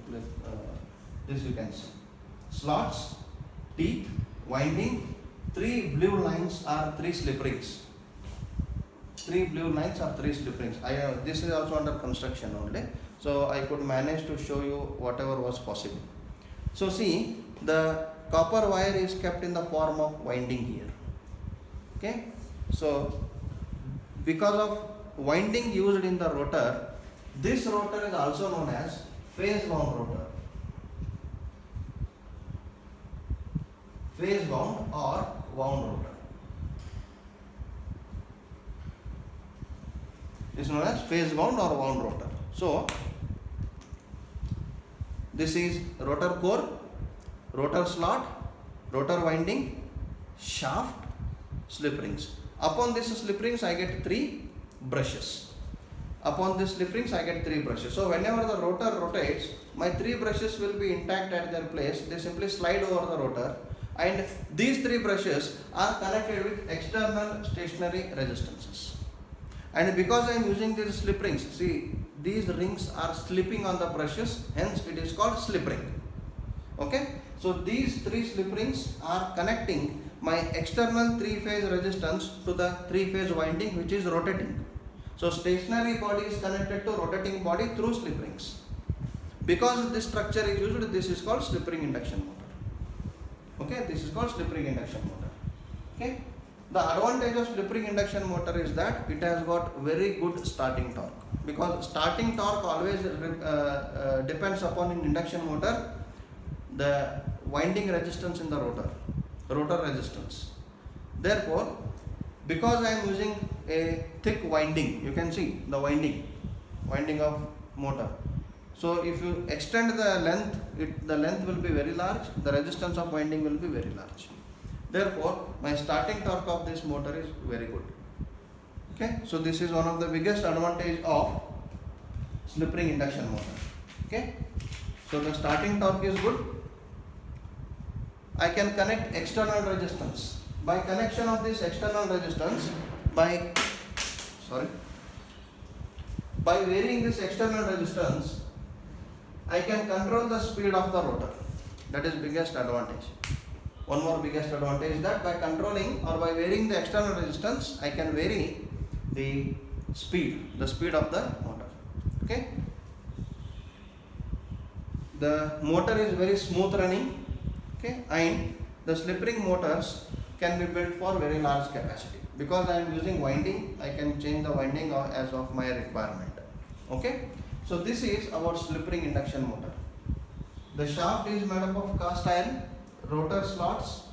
this you can see. Slots, teeth, winding. 3 blue lines are 3 slip rings. 3 blue lines are 3 slip rings. This is also under construction only. So I could manage to show you whatever was possible. So see, the copper wire is kept in the form of winding here. Okay, so because of winding used in the rotor, this rotor is also known as phase wound rotor. Phase wound or wound rotor. This is known as phase wound or wound rotor. So this is rotor core, rotor slot, rotor winding, shaft, slip rings. Upon these slip rings I get 3 brushes. Upon this slip rings I get 3 brushes. So whenever the rotor rotates, my 3 brushes will be intact at their place. They simply slide over the rotor, and these 3 brushes are connected with external stationary resistances. And because I am using these slip rings, see, these rings are slipping on the brushes, hence it is called slip ring. Okay, so these 3 slip rings are connecting my external 3-phase resistance to the 3-phase winding which is rotating. So stationary body is connected to rotating body through slip rings. Because this structure is used, this is called slip ring induction motor. Okay, this is called slip ring induction motor. Okay, the advantage of slip ring induction motor is that it has got very good starting torque. Because starting torque always depends upon, in induction motor, the winding resistance in the rotor resistance. Therefore, because I am using a thick winding, you can see the winding of motor. So if you extend the length, the length will be very large, the resistance of winding will be very large. Therefore, my starting torque of this motor is very good. Okay, so this is one of the biggest advantage of slip ring induction motor. Okay, so the starting torque is good. I can connect external resistance. By connection of this external resistance, by varying this external resistance, I can control the speed of the rotor. That is biggest advantage. One more biggest advantage is that by controlling or by varying the external resistance, I can vary the speed of the motor. Okay. The motor is very smooth running. Okay, and the slip ring motors can be built for very large capacity. Because I am using winding, I can change the winding as of my requirement. Okay, so this is about slip ring induction motor. The shaft is made up of cast iron, rotor slots,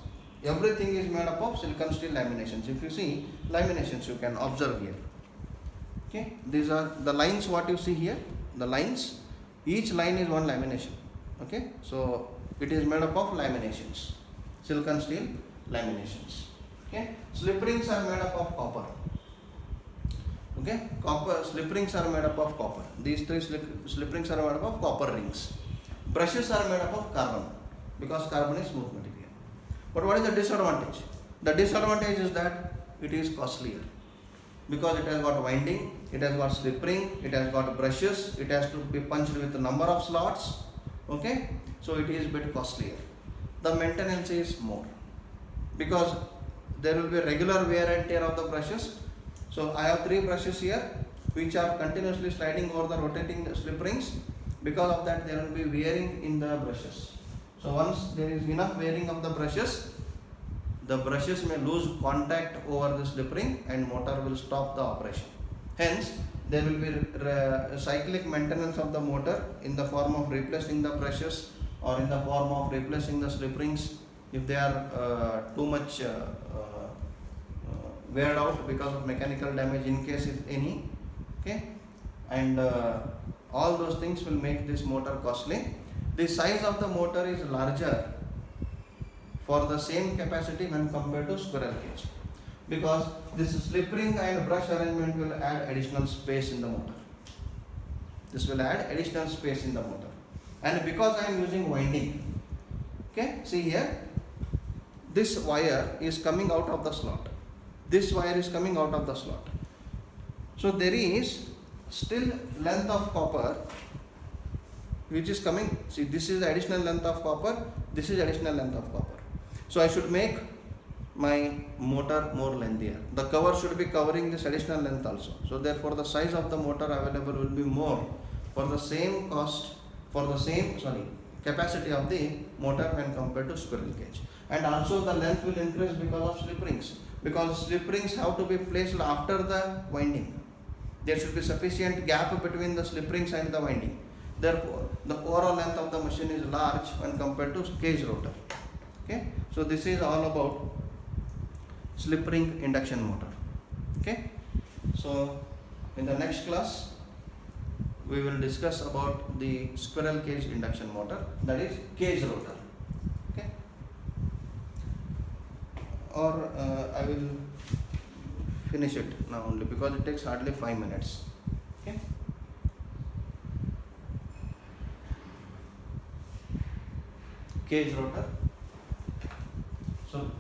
everything is made up of silicon steel laminations. If you see laminations, you can observe here. Okay, these are the lines what you see here. The lines, each line is one lamination. Okay, so it is made up of laminations, silicon steel laminations. Okay, slip rings are made up of copper. Okay, slip rings are made up of copper. These 3 slip rings are made up of copper rings. Brushes are made up of carbon, because carbon is smooth material. But what is the disadvantage? The disadvantage is that it is costlier, because it has got winding, it has got slip ring, it has got brushes, it has to be punched with a number of slots. Okay, so it is a bit costlier. The maintenance is more, because there will be regular wear and tear of the brushes. So I have 3 brushes here which are continuously sliding over the rotating slip rings. Because of that, there will be wearing in the brushes. So once there is enough wearing of the brushes may lose contact over the slip ring and motor will stop the operation. Hence, there will be cyclic maintenance of the motor in the form of replacing the brushes or in the form of replacing the slip rings if they are too much wear out because of mechanical damage, in case if any. Okay, and all those things will make this motor costly. The size of the motor is larger for the same capacity when compared to squirrel cage, because this slip ring and brush arrangement will add additional space in the motor. This will add additional space in the motor. And because I am using winding, okay, see here, this wire is coming out of the slot. This wire is coming out of the slot. So there is still length of copper which is coming. See, this is the additional length of copper, this is additional length of copper. So I should make my motor more lengthier. The cover should be covering this additional length also. So therefore the size of the motor available will be more for the same cost, for the same capacity of the motor when compared to squirrel cage. And also the length will increase because of slip rings, because slip rings have to be placed after the winding. There should be sufficient gap between the slip rings and the winding. Therefore, the overall length of the machine is large when compared to cage rotor. Okay, so this is all about slip ring induction motor. Okay, so in the next class we will discuss about the squirrel cage induction motor, that is cage rotor. Okay, or I will finish it now only because it takes hardly 5 minutes. Okay. cage rotor. So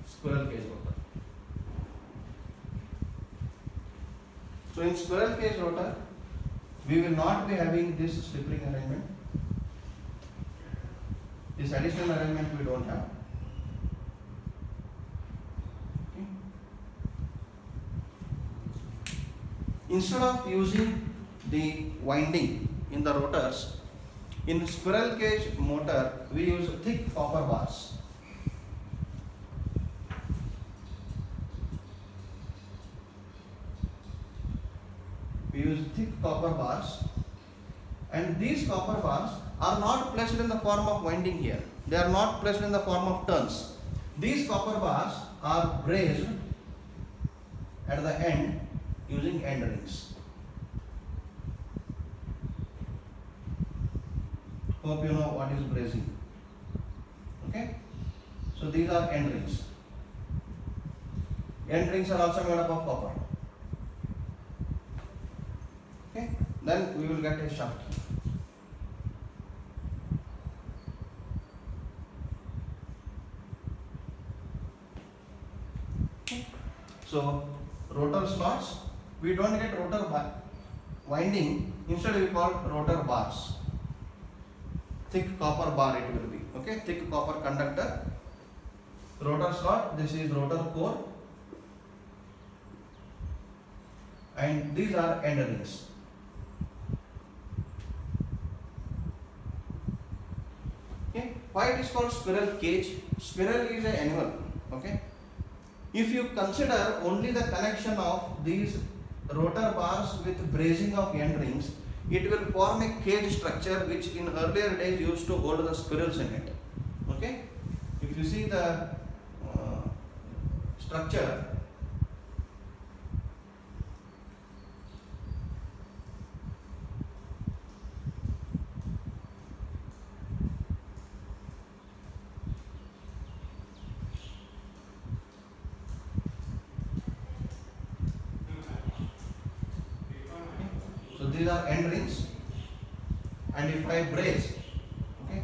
squirrel cage rotor. So in squirrel cage rotor, we will not be having this slip ring arrangement. This additional arrangement we don't have. Okay. Instead of using the winding in the rotors, in squirrel cage motor we use thick copper bars. We use thick copper bars, and these copper bars are not placed in the form of winding here. They are not placed in the form of turns. These copper bars are brazed at the end using end rings. Hope you know what is brazing. Okay? So these are end rings. End rings are also made up of copper. Okay? Then we will get a shaft. So rotor slots, we don't get rotor winding, instead we call rotor bars. Thick copper bar it will be, okay, thick copper conductor. Rotor slot, this is rotor core, and these are end rings. Okay, why it is called squirrel cage? Squirrel is an animal, okay. If you consider only the connection of these rotor bars with brazing of end rings, it will form a cage structure which in earlier days used to hold the squirrels in it. Okay? If you see the structure, so these are end rings, and if I brace, okay,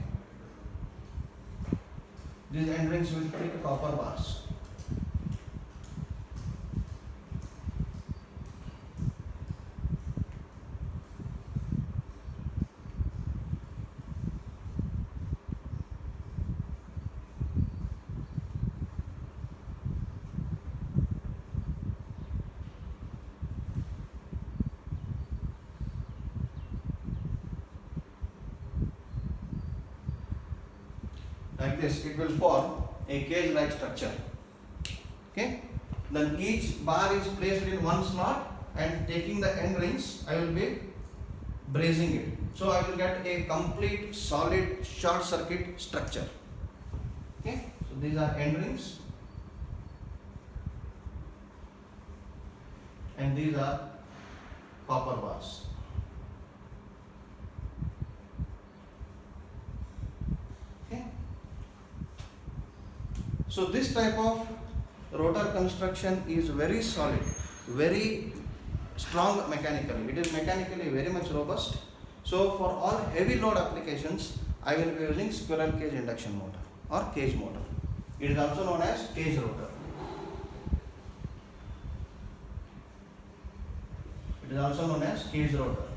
these end rings will thick copper bars. Like this, it will form a cage-like structure. Okay. Then each bar is placed in one slot, and taking the end rings, I will be brazing it. So I will get a complete solid short circuit structure. Okay. So these are end rings, and these are copper bars. So this type of rotor construction is very solid, very strong mechanically. It is mechanically very much robust. So for all heavy load applications, I will be using squirrel cage induction motor or cage motor. It is also known as cage rotor. It is also known as cage rotor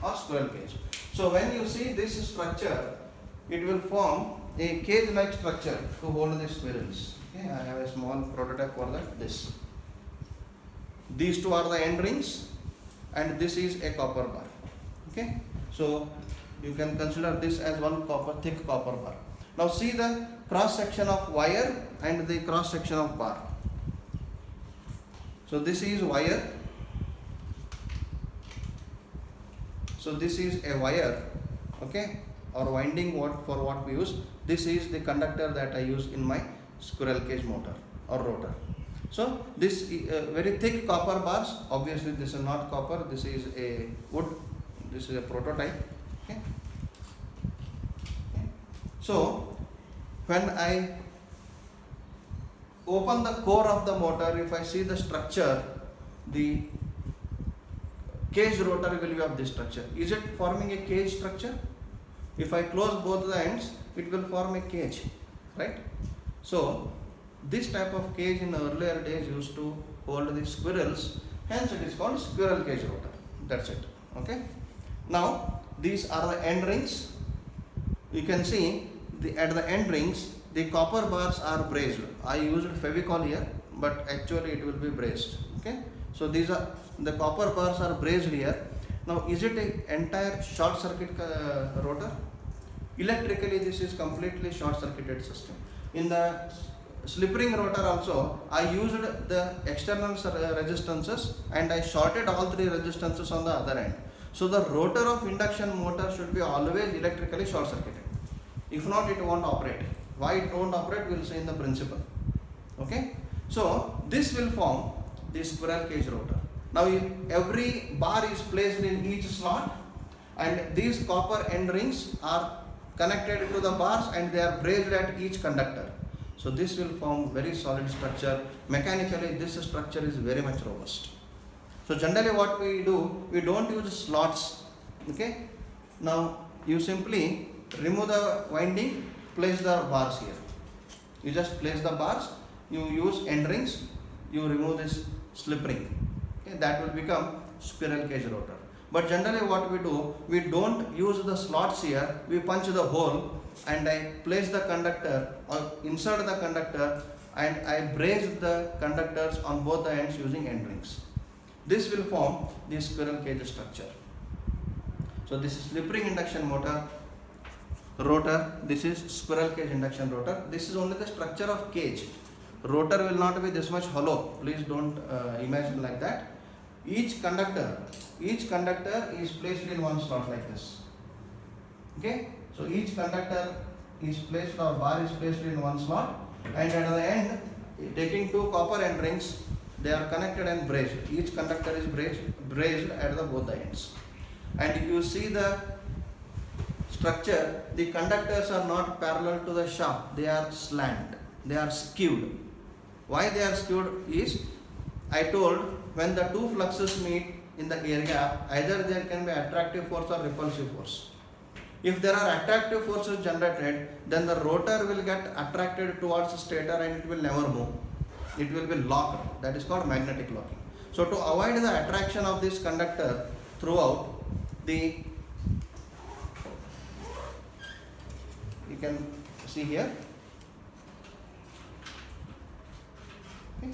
or squirrel cage. So when you see this structure, it will form a cage-like structure to hold the squirrels. Okay, I have a small prototype for that. This. These two are the end rings, and this is a copper bar. Okay, so you can consider this as one thick copper bar. Now see the cross section of wire and the cross section of bar. So this is wire. So this is a wire. Okay. Or winding for what we use. This is the conductor that I use in my squirrel cage motor or rotor. So this very thick copper bars. Obviously this is not copper. This is a wood. This is a prototype. Okay. So when I open the core of the motor, if I see the structure, the cage rotor will be of this structure. Is it forming a cage structure? If I close both the ends, it will form a cage, right? So this type of cage in earlier days used to hold the squirrels, hence it is called squirrel cage rotor. That's it. Okay. Now these are the end rings. You can see at the end rings the copper bars are braced. I used Fevicol here, but actually it will be braced. Okay. So these are the copper bars are braced here. Now is it an entire short circuit rotor? Electrically this is completely short circuited system. In the slip ring rotor also, I used the external resistances and I shorted all three resistances on the other end. So the rotor of induction motor should be always electrically short circuited. If not, it won't operate. Why it won't operate, we'll see in the principle. Okay. So this will form the squirrel cage rotor. Now every bar is placed in each slot and these copper end rings are connected to the bars and they are braced at each conductor. So this will form very solid structure. Mechanically this structure is very much robust. So generally what we do, we don't use slots. Okay. Now you simply remove the winding, place the bars here. You just place the bars, you use end rings, you remove this slip ring. Okay. That will become squirrel cage rotor. But generally what we do, we don't use the slots here, we punch the hole and I place the conductor or insert the conductor and I brace the conductors on both the ends using end rings. This will form the squirrel cage structure. So this is slip ring induction motor rotor, this is squirrel cage induction rotor. This is only the structure of cage. Rotor will not be this much hollow, please don't imagine like that. Each conductor is placed in one slot like this. Okay. So each conductor is placed or bar is placed in one slot and at the end, taking two copper end rings, they are connected and braced. Each conductor is braced at both the ends. And if you see the structure, the conductors are not parallel to the shaft, they are slant, they are skewed. Why they are skewed is, I told, when the two fluxes meet in the air gap, either there can be attractive force or repulsive force. If there are attractive forces generated, then the rotor will get attracted towards the stator and it will never move. It will be locked. That is called magnetic locking. So to avoid the attraction of this conductor throughout, you can see here. Okay.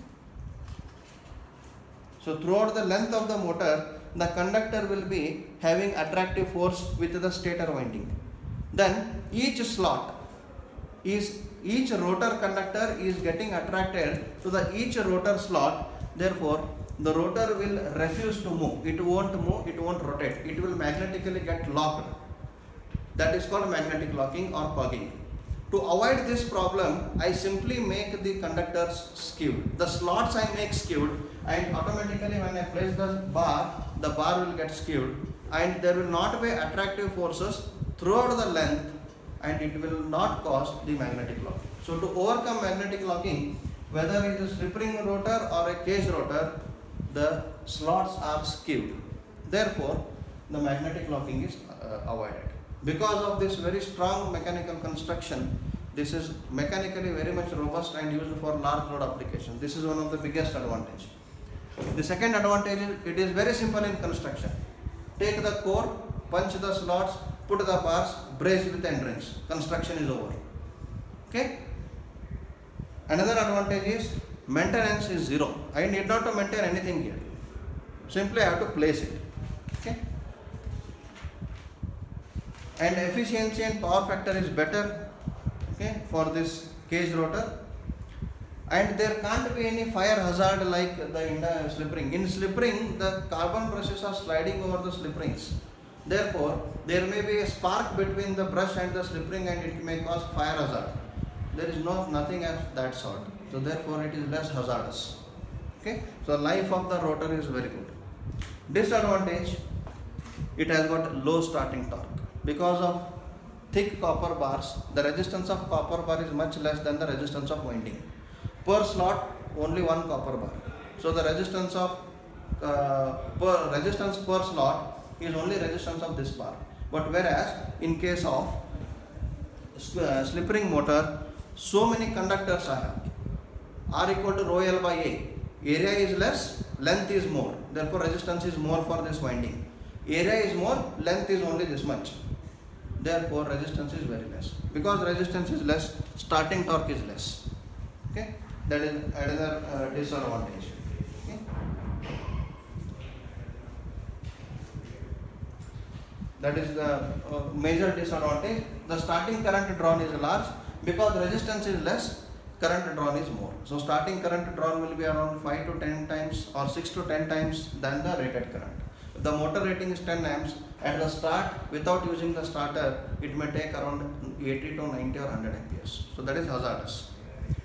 So throughout the length of the motor, the conductor will be having attractive force with the stator winding. Then each rotor conductor is getting attracted to each rotor slot. Therefore, the rotor will refuse to move. It won't move, it won't rotate. It will magnetically get locked. That is called magnetic locking or cogging. To avoid this problem, I simply make the conductors skewed. The slots I make skewed and automatically when I place the bar will get skewed and there will not be attractive forces throughout the length and it will not cause the magnetic locking. So to overcome magnetic locking, whether it is slip ring rotor or a cage rotor, the slots are skewed. Therefore, the magnetic locking is avoided. Because of this very strong mechanical construction, this is mechanically very much robust and used for large load application. This is one of the biggest advantage. The second advantage is it is very simple in construction. Take the core, punch the slots, put the bars, brace with end rings. Construction is over. Okay. Another advantage is maintenance is zero. I need not to maintain anything here. Simply I have to place it. Okay. And efficiency and power factor is better, okay, for this cage rotor. And there can't be any fire hazard like the slip ring. In slip ring, the carbon brushes are sliding over the slip rings. Therefore, there may be a spark between the brush and the slip ring and it may cause fire hazard. There is nothing of that sort. So therefore, it is less hazardous. Okay. So life of the rotor is very good. Disadvantage, it has got low starting torque. Because of thick copper bars, the resistance of copper bar is much less than the resistance of winding. Per slot, only one copper bar. So the resistance of resistance per slot is only resistance of this bar. But whereas in case of slip ring motor, so many conductors I have. R equal to rho L by A. Area is less, length is more. Therefore, resistance is more for this winding. Area is more, length is only this much. Therefore, resistance is very less. Because resistance is less, starting torque is less. Okay, that is another disadvantage. Okay. That is the major disadvantage. The starting current drawn is large. Because resistance is less, current drawn is more. So starting current drawn will be around 5 to 10 times or 6 to 10 times than the rated current. If the motor rating is 10 amps, at the start without using the starter, it may take around 80 to 90 or 100 amperes. So that is hazardous.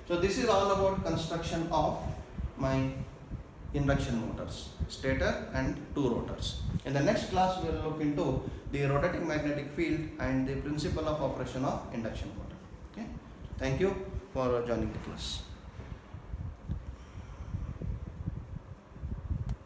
So this is all about construction of my induction motors, stator and two rotors. In the next class, we will look into the rotating magnetic field and the principle of operation of induction motor. Okay. Thank you for joining the class.